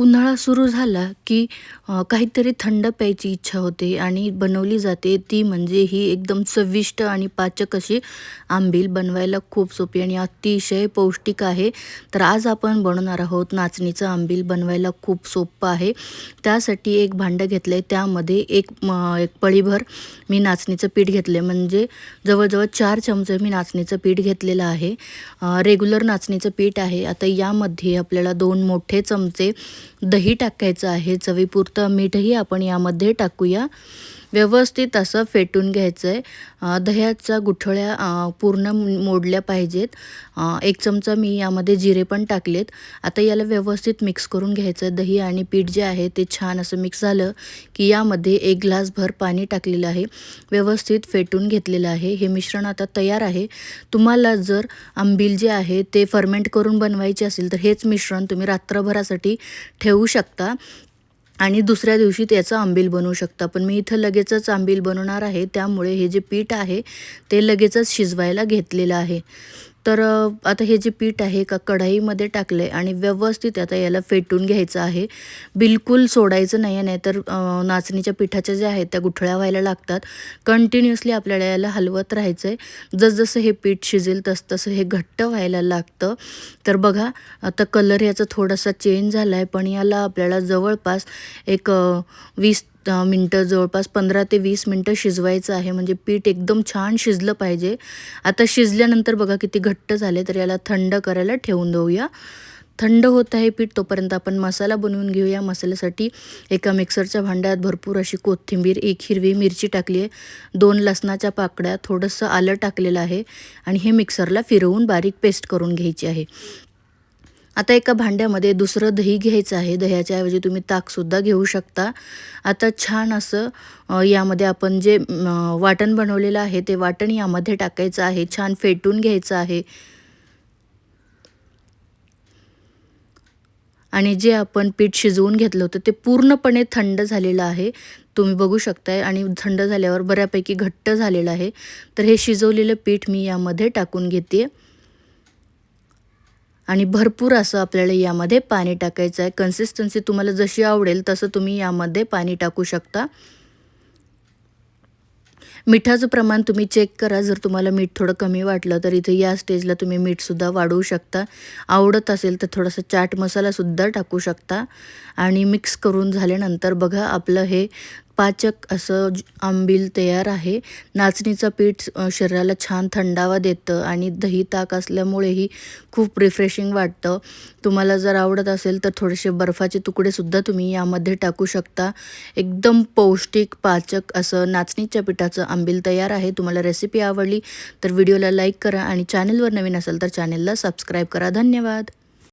उन्हाळा सुरू झाला की काहीतरी थंड प्यायची इच्छा होते आणि बनवली जाते ती म्हणजे ही एकदम चविष्ट आणि पाचक अशी आंबील. बनवायला खूप सोपी आणि अतिशय पौष्टिक आहे. तर आज आपण बनवणार आहोत नाचणीचं आंबील. बनवायला खूप सोपं आहे. त्यासाठी एक भांडं घेतलं आहे, त्यामध्ये एक पळीभर मी नाचणीचं पीठ घेतलं आहे, म्हणजे जवळजवळ 4 चमचे मी नाचणीचं पीठ घेतलेलं आहे. रेग्युलर नाचणीचं पीठ आहे. आता यामध्ये आपल्याला 2 मोठे चमचे दही टाकायचं आहे. चवीपुरतं मीठही आपण यामध्ये टाकूया. व्यवस्थित असं फेटून घ्यायचं आहे. दह्याच्या गुठळ्या पूर्ण मोडल्या पाहिजेत. 1 चमचा मी यामध्ये जिरे पण टाकलेत. आता याला व्यवस्थित मिक्स करून घ्यायचं आहे. दही आणि पीठ जे आहे ते छान असं मिक्स झालं की यामध्ये 1 ग्लासभर पाणी टाकलेलं आहे. व्यवस्थित फेटून घेतलेलं आहे. हे मिश्रण आता तयार आहे. तुम्हाला जर आंबील जे आहे ते फर्मेंट करून बनवायचे असेल तर हेच मिश्रण तुम्ही रात्रभरासाठी ठेवू शकता आणि दुसऱ्या दिवशी त्याचं आंबील बनवू शकता. पण मी इथं लगेचच आंबील बनवणार आहे, त्यामुळे हे जे पीठ आहे ते लगेचच शिजवायला घेतलेलं आहे. तर आता हे जे पीठ आहे का कढईमध्ये टाकलं आहे आणि व्यवस्थित आता याला फेटून घ्यायचं आहे. बिलकुल सोडायचं नाही आहे, नाहीतर नाचणीच्या पिठाच्या ज्या आहेत त्या गुठळ्या व्हायला लागतात. कंटिन्युअसली आपल्याला याला हलवत राहायचं आहे. जसजसं हे पीठ शिजेल तसतसं हे घट्ट व्हायला लागतं. तर बघा आता कलर याचा थोडासा चेंज झाला आहे, पण याला आपल्याला जवळपास एक 20 मिनटं, जवळपास 15 ते 20 मिनटं शिजवायचं आहे. म्हणजे पीठ एकदम छान शिजलं पाहिजे. आता शिजल्यानंतर बघा किती घट्ट झाले, तर याला थंड करायला ठेवून देऊया. थंड होत आहे पीठ, तोपर्यंत आपण मसाला बनवून घेऊया. मसाल्यासाठी एका मिक्सरच्या भांड्यात भरपूर अशी कोथिंबीर, 1 हिरवी मिरची टाकली आहे, 2 लसणाच्या पाकळ्या, थोडंसं आलं टाकलेलं आहे आणि हे मिक्सरला फिरवून बारीक पेस्ट करून घ्यायची आहे. आता एका भांड्यामध्ये दुसरं दही घ्यायचं आहे. दह्याच्या ऐवजी तुम्ही ताकसुद्धा घेऊ शकता. आता छान असं यामध्ये आपण जे वाटण बनवलेलं आहे ते वाटण यामध्ये टाकायचं आहे. छान फेटून घ्यायचं आहे. आणि जे आपण पीठ शिजवून घेतलं होतं ते पूर्णपणे थंड झालेलं आहे. तुम्ही बघू शकताय आणि थंड झाल्यावर बऱ्यापैकी घट्ट झालेलं आहे. तर हे शिजवलेलं पीठ मी यामध्ये टाकून घेते आणि भरपूर असं आपल्याला यामध्ये पाणी टाकायचं आहे. कन्सिस्टन्सी तुम्हाला जशी आवडेल तसं तुम्ही यामध्ये पाणी टाकू शकता. मिठाचं प्रमाण तुम्ही चेक करा. जर तुम्हाला मीठ थोडं कमी वाटलं तर इथे या स्टेजला तुम्ही मीठसुद्धा वाढवू शकता. आवडत असेल तर थोडासा चाट मसालासुद्धा टाकू शकता आणि मिक्स करून झाल्यानंतर बघा आपलं हे पाचक असं आंबील तयार आहे. नाचणीचं पीठ शरीराला छान थंडावा देतं आणि दही ताक असल्यामुळेही खूप रिफ्रेशिंग वाटतं. तुम्हाला जर आवडत असेल तर थोडेसे बर्फाचे तुकडेसुद्धा तुम्ही यामध्ये टाकू शकता. एकदम पौष्टिक पाचक असं नाचणीच्या पिठाचं आंबील तयार आहे. तुम्हाला रेसिपी आवडली तर व्हिडिओला लाईक करा आणि चॅनलवर नवीन असाल तर चॅनलला सबस्क्राईब करा. धन्यवाद.